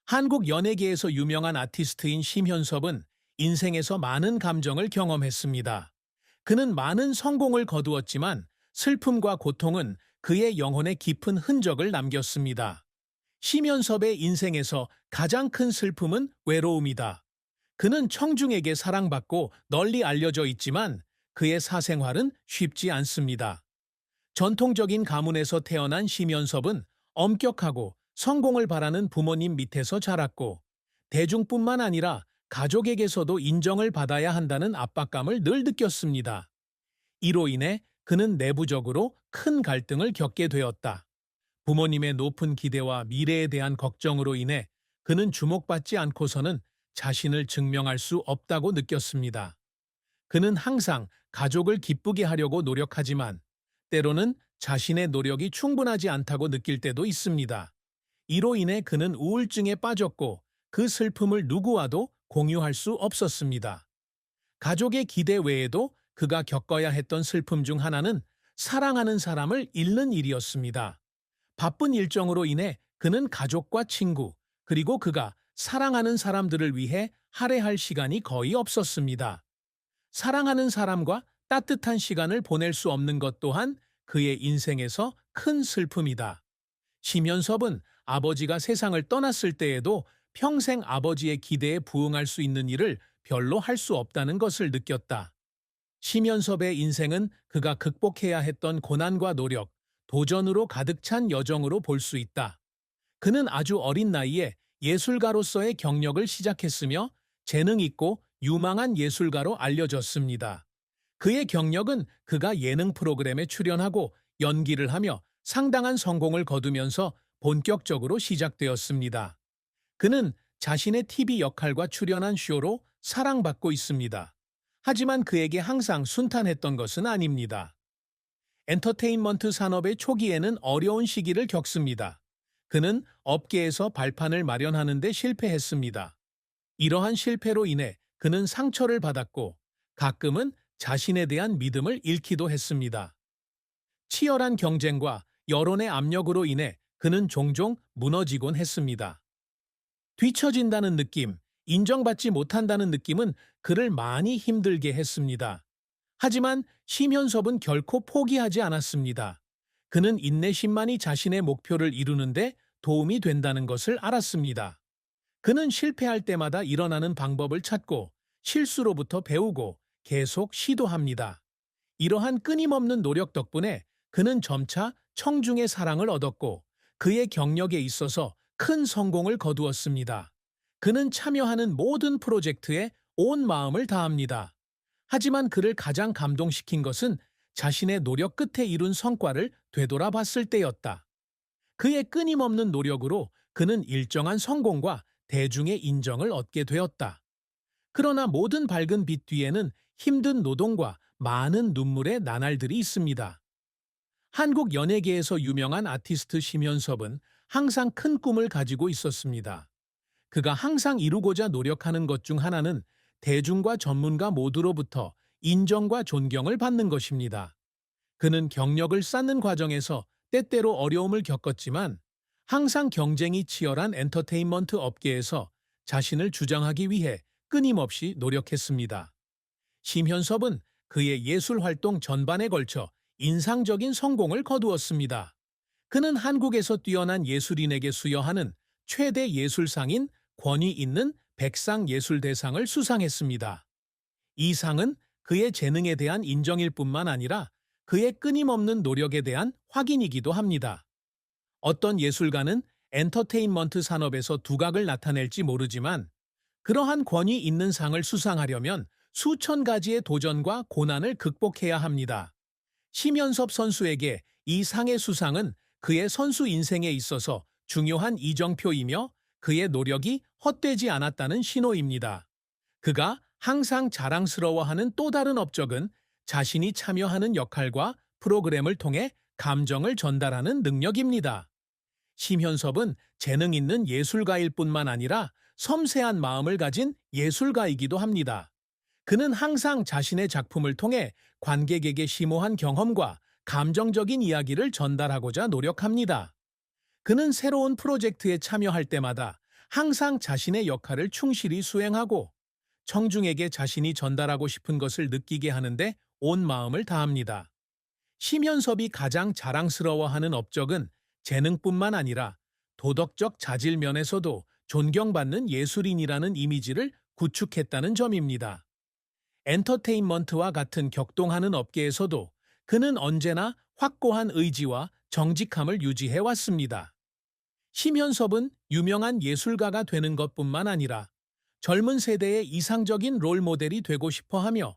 한국 연예계에서 유명한 아티스트인 심현섭은 인생에서 많은 감정을 경험했습니다. 그는 많은 성공을 거두었지만 슬픔과 고통은 그의 영혼에 깊은 흔적을 남겼습니다. 심현섭의 인생에서 가장 큰 슬픔은 외로움이다. 그는 청중에게 사랑받고 널리 알려져 있지만 그의 사생활은 쉽지 않습니다. 전통적인 가문에서 태어난 심연섭은 엄격하고 성공을 바라는 부모님 밑에서 자랐고, 대중뿐만 아니라 가족에게서도 인정을 받아야 한다는 압박감을 늘 느꼈습니다. 이로 인해 그는 내부적으로 큰 갈등을 겪게 되었다. 부모님의 높은 기대와 미래에 대한 걱정으로 인해 그는 주목받지 않고서는 자신을 증명할 수 없다고 느꼈습니다. 그는 항상 가족을 기쁘게 하려고 노력하지만 때로는 자신의 노력이 충분하지 않다고 느낄 때도 있습니다. 이로 인해 그는 우울증에 빠졌고 그 슬픔을 누구와도 공유할 수 없었습니다. 가족의 기대 외에도 그가 겪어야 했던 슬픔 중 하나는 사랑하는 사람을 잃는 일이었습니다. 바쁜 일정으로 인해 그는 가족과 친구, 그리고 그가 사랑하는 사람들을 위해 할애할 시간이 거의 없었습니다. 사랑하는 사람과 따뜻한 시간을 보낼 수 없는 것 또한 그의 인생에서 큰 슬픔이다. 심연섭은 아버지가 세상을 떠났을 때에도 평생 아버지의 기대에 부응할 수 있는 일을 별로 할 수 없다는 것을 느꼈다. 심연섭의 인생은 그가 극복해야 했던 고난과 노력, 도전으로 가득 찬 여정으로 볼 수 있다. 그는 아주 어린 나이에 예술가로서의 경력을 시작했으며 재능 있고 유망한 예술가로 알려졌습니다. 그의 경력은 그가 예능 프로그램에 출연하고 연기를 하며 상당한 성공을 거두면서 본격적으로 시작되었습니다. 그는 자신의 TV 역할과 출연한 쇼로 사랑받고 있습니다. 하지만 그에게 항상 순탄했던 것은 아닙니다. 엔터테인먼트 산업의 초기에는 어려운 시기를 겪습니다. 그는 업계에서 발판을 마련하는 데 실패했습니다. 이러한 실패로 인해 그는 상처를 받았고 가끔은 자신에 대한 믿음을 잃기도 했습니다. 치열한 경쟁과 여론의 압력으로 인해 그는 종종 무너지곤 했습니다. 뒤처진다는 느낌, 인정받지 못한다는 느낌은 그를 많이 힘들게 했습니다. 하지만 심현섭은 결코 포기하지 않았습니다. 그는 인내심만이 자신의 목표를 이루는데 도움이 된다는 것을 알았습니다. 그는 실패할 때마다 일어나는 방법을 찾고 실수로부터 배우고 계속 시도합니다. 이러한 끊임없는 노력 덕분에 그는 점차 청중의 사랑을 얻었고 그의 경력에 있어서 큰 성공을 거두었습니다. 그는 참여하는 모든 프로젝트에 온 마음을 다합니다. 하지만 그를 가장 감동시킨 것은 자신의 노력 끝에 이룬 성과를 되돌아봤을 때였다. 그의 끊임없는 노력으로 그는 일정한 성공과 대중의 인정을 얻게 되었다. 그러나 모든 밝은 빛 뒤에는 힘든 노동과 많은 눈물의 나날들이 있습니다. 한국 연예계에서 유명한 아티스트 심현섭은 항상 큰 꿈을 가지고 있었습니다. 그가 항상 이루고자 노력하는 것 중 하나는 대중과 전문가 모두로부터 인정과 존경을 받는 것입니다. 그는 경력을 쌓는 과정에서 때때로 어려움을 겪었지만 항상 경쟁이 치열한 엔터테인먼트 업계에서 자신을 주장하기 위해 끊임없이 노력했습니다. 심현섭은 그의 예술 활동 전반에 걸쳐 인상적인 성공을 거두었습니다. 그는 한국에서 뛰어난 예술인에게 수여하는 최대 예술상인 권위 있는 백상예술대상을 수상했습니다. 이 상은 그의 재능에 대한 인정일 뿐만 아니라 그의 끊임없는 노력에 대한 확인이기도 합니다. 어떤 예술가는 엔터테인먼트 산업에서 두각을 나타낼지 모르지만 그러한 권위 있는 상을 수상하려면 수천 가지의 도전과 고난을 극복해야 합니다. 심연섭 선수에게 이 상의 수상은 그의 선수 인생에 있어서 중요한 이정표이며 그의 노력이 헛되지 않았다는 신호입니다. 그가 항상 자랑스러워하는 또 다른 업적은 자신이 참여하는 역할과 프로그램을 통해 감정을 전달하는 능력입니다. 심현섭은 재능 있는 예술가일 뿐만 아니라 섬세한 마음을 가진 예술가이기도 합니다. 그는 항상 자신의 작품을 통해 관객에게 심오한 경험과 감정적인 이야기를 전달하고자 노력합니다. 그는 새로운 프로젝트에 참여할 때마다 항상 자신의 역할을 충실히 수행하고 청중에게 자신이 전달하고 싶은 것을 느끼게 하는데 온 마음을 다합니다. 심현섭이 가장 자랑스러워하는 업적은 재능뿐만 아니라 도덕적 자질 면에서도 존경받는 예술인이라는 이미지를 구축했다는 점입니다. 엔터테인먼트와 같은 격동하는 업계에서도 그는 언제나 확고한 의지와 정직함을 유지해 왔습니다. 심현섭은 유명한 예술가가 되는 것뿐만 아니라 젊은 세대의 이상적인 롤모델이 되고 싶어 하며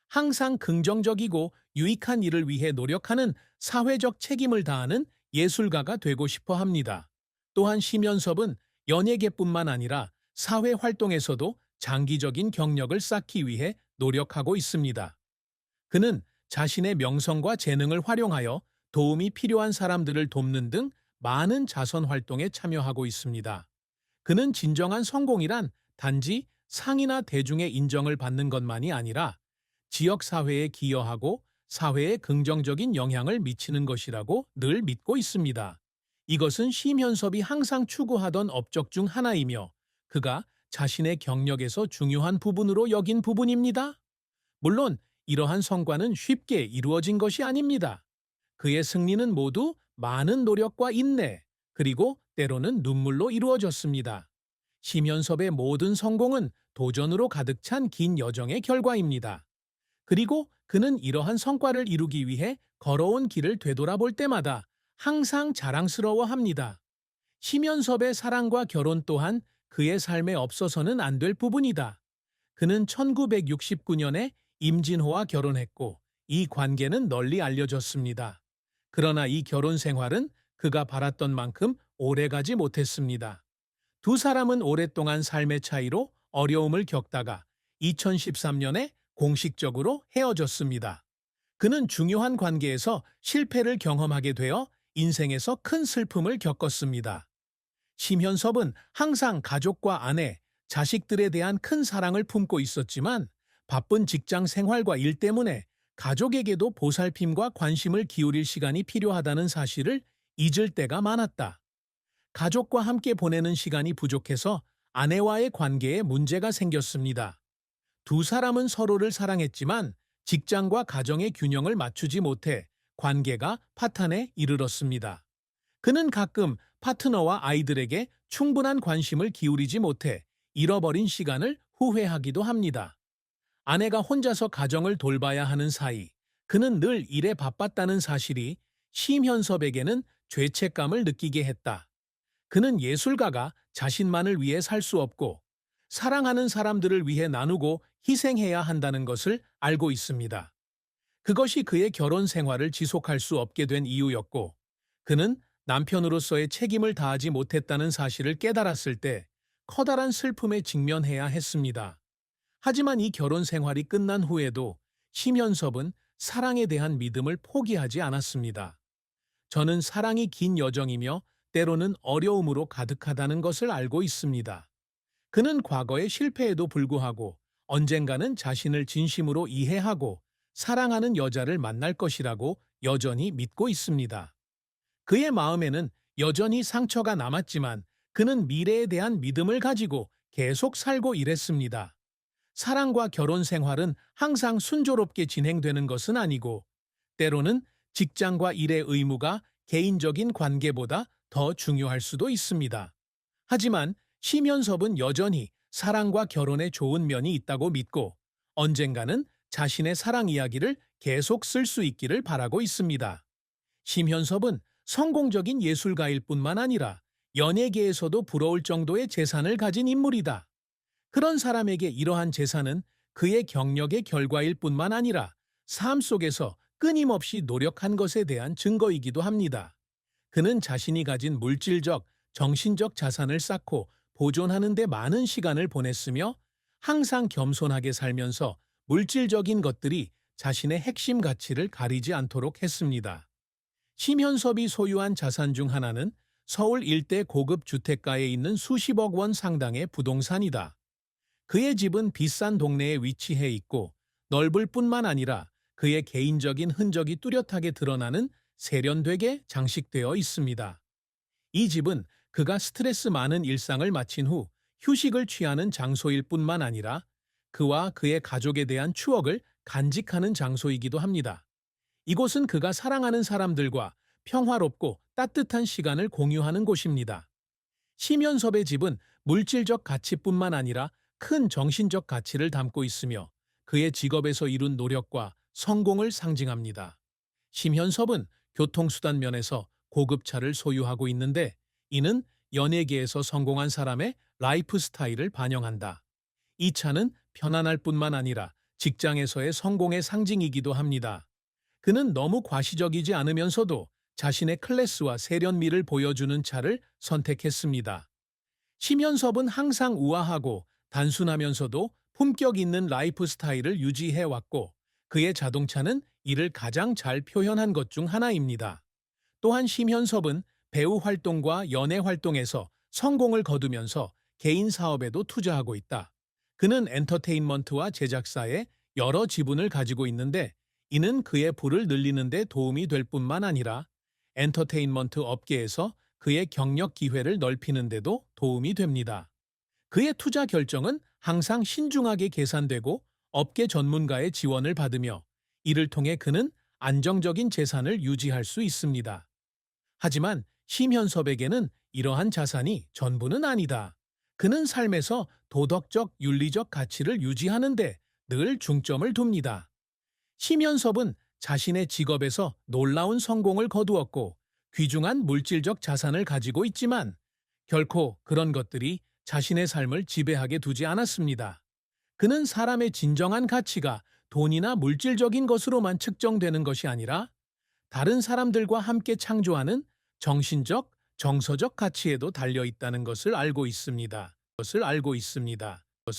항상 긍정적이고 유익한 일을 위해 노력하는 사회적 책임을 다하는 예술가가 되고 싶어 합니다. 또한 심현섭은 연예계뿐만 아니라 사회 활동에서도 장기적인 경력을 쌓기 위해 노력하고 있습니다. 그는 자신의 명성과 재능을 활용하여 도움이 필요한 사람들을 돕는 등 많은 자선 활동에 참여하고 있습니다. 그는 진정한 성공이란 단지 상이나 대중의 인정을 받는 것만이 아니라 지역 사회에 기여하고 사회에 긍정적인 영향을 미치는 것이라고 늘 믿고 있습니다. 이것은 심현섭이 항상 추구하던 업적 중 하나이며 그가 자신의 경력에서 중요한 부분으로 여긴 부분입니다. 물론 이러한 성과는 쉽게 이루어진 것이 아닙니다. 그의 승리는 모두 많은 노력과 인내, 그리고 때로는 눈물로 이루어졌습니다. 심현섭의 모든 성공은 도전으로 가득 찬 긴 여정의 결과입니다. 그리고 그는 이러한 성과를 이루기 위해 걸어온 길을 되돌아볼 때마다 항상 자랑스러워합니다. 심현섭의 사랑과 결혼 또한 그의 삶에 없어서는 안 될 부분이다. 그는 1969년에 임진호와 결혼했고 이 관계는 널리 알려졌습니다. 그러나 이 결혼 생활은 그가 바랐던 만큼 오래가지 못했습니다. 두 사람은 오랫동안 삶의 차이로 어려움을 겪다가 2013년에 공식적으로 헤어졌습니다. 그는 중요한 관계에서 실패를 경험하게 되어 인생에서 큰 슬픔을 겪었습니다. 심현섭은 항상 가족과 아내, 자식들에 대한 큰 사랑을 품고 있었지만 바쁜 직장 생활과 일 때문에 가족에게도 보살핌과 관심을 기울일 시간이 필요하다는 사실을 잊을 때가 많았다. 가족과 함께 보내는 시간이 부족해서 아내와의 관계에 문제가 생겼습니다. 두 사람은 서로를 사랑했지만 직장과 가정의 균형을 맞추지 못해 관계가 파탄에 이르렀습니다. 그는 가끔 파트너와 아이들에게 충분한 관심을 기울이지 못해 잃어버린 시간을 후회하기도 합니다. 아내가 혼자서 가정을 돌봐야 하는 사이, 그는 늘 일에 바빴다는 사실이 심현섭에게는 죄책감을 느끼게 했다. 그는 예술가가 자신만을 위해 살 수 없고 사랑하는 사람들을 위해 나누고 희생해야 한다는 것을 알고 있습니다. 그것이 그의 결혼 생활을 지속할 수 없게 된 이유였고, 그는 남편으로서의 책임을 다하지 못했다는 사실을 깨달았을 때 커다란 슬픔에 직면해야 했습니다. 하지만 이 결혼 생활이 끝난 후에도 심현섭은 사랑에 대한 믿음을 포기하지 않았습니다. 저는 사랑이 긴 여정이며 때로는 어려움으로 가득하다는 것을 알고 있습니다. 그는 과거의 실패에도 불구하고 언젠가는 자신을 진심으로 이해하고 사랑하는 여자를 만날 것이라고 여전히 믿고 있습니다. 그의 마음에는 여전히 상처가 남았지만 그는 미래에 대한 믿음을 가지고 계속 살고 일했습니다. 사랑과 결혼 생활은 항상 순조롭게 진행되는 것은 아니고 때로는 직장과 일의 의무가 개인적인 관계보다 더 중요할 수도 있습니다. 하지만 심현섭은 여전히 사랑과 결혼에 좋은 면이 있다고 믿고 언젠가는 자신의 사랑 이야기를 계속 쓸 수 있기를 바라고 있습니다. 심현섭은 성공적인 예술가일 뿐만 아니라 연예계에서도 부러울 정도의 재산을 가진 인물이다. 그런 사람에게 이러한 재산은 그의 경력의 결과일 뿐만 아니라 삶 속에서 끊임없이 노력한 것에 대한 증거이기도 합니다. 그는 자신이 가진 물질적, 정신적 자산을 쌓고 보존하는 데 많은 시간을 보냈으며 항상 겸손하게 살면서 물질적인 것들이 자신의 핵심 가치를 가리지 않도록 했습니다. 심현섭이 소유한 자산 중 하나는 서울 일대 고급 주택가에 있는 수십억 원 상당의 부동산이다. 그의 집은 비싼 동네에 위치해 있고 넓을 뿐만 아니라 그의 개인적인 흔적이 뚜렷하게 드러나는 세련되게 장식되어 있습니다. 이 집은 그가 스트레스 많은 일상을 마친 후 휴식을 취하는 장소일 뿐만 아니라 그와 그의 가족에 대한 추억을 간직하는 장소이기도 합니다. 이곳은 그가 사랑하는 사람들과 평화롭고 따뜻한 시간을 공유하는 곳입니다. 심연섭의 집은 물질적 가치뿐만 아니라 큰 정신적 가치를 담고 있으며 그의 직업에서 이룬 노력과 성공을 상징합니다. 심현섭은 교통수단 면에서 고급차를 소유하고 있는데 이는 연예계에서 성공한 사람의 라이프 스타일을 반영한다. 이 차는 편안할 뿐만 아니라 직장에서의 성공의 상징이기도 합니다. 그는 너무 과시적이지 않으면서도 자신의 클래스와 세련미를 보여주는 차를 선택했습니다. 심연섭은 항상 우아하고 단순하면서도 품격 있는 라이프 스타일을 유지해왔고 그의 자동차는 이를 가장 잘 표현한 것 중 하나입니다. 또한 심현섭은 배우 활동과 연예 활동에서 성공을 거두면서 개인 사업에도 투자하고 있다. 그는 엔터테인먼트와 제작사에 여러 지분을 가지고 있는데 이는 그의 부를 늘리는 데 도움이 될 뿐만 아니라 엔터테인먼트 업계에서 그의 경력 기회를 넓히는 데도 도움이 됩니다. 그의 투자 결정은 항상 신중하게 계산되고 업계 전문가의 지원을 받으며 이를 통해 그는 안정적인 재산을 유지할 수 있습니다. 하지만 심현섭에게는 이러한 자산이 전부는 아니다. 그는 삶에서 도덕적, 윤리적 가치를 유지하는데 늘 중점을 둡니다. 심현섭은 자신의 직업에서 놀라운 성공을 거두었고 귀중한 물질적 자산을 가지고 있지만 결코 그런 것들이 자신의 삶을 지배하게 두지 않았습니다. 그는 사람의 진정한 가치가 돈이나 물질적인 것으로만 측정되는 것이 아니라 다른 사람들과 함께 창조하는 정신적, 정서적 가치에도 달려 있다는 것을 알고 있습니다.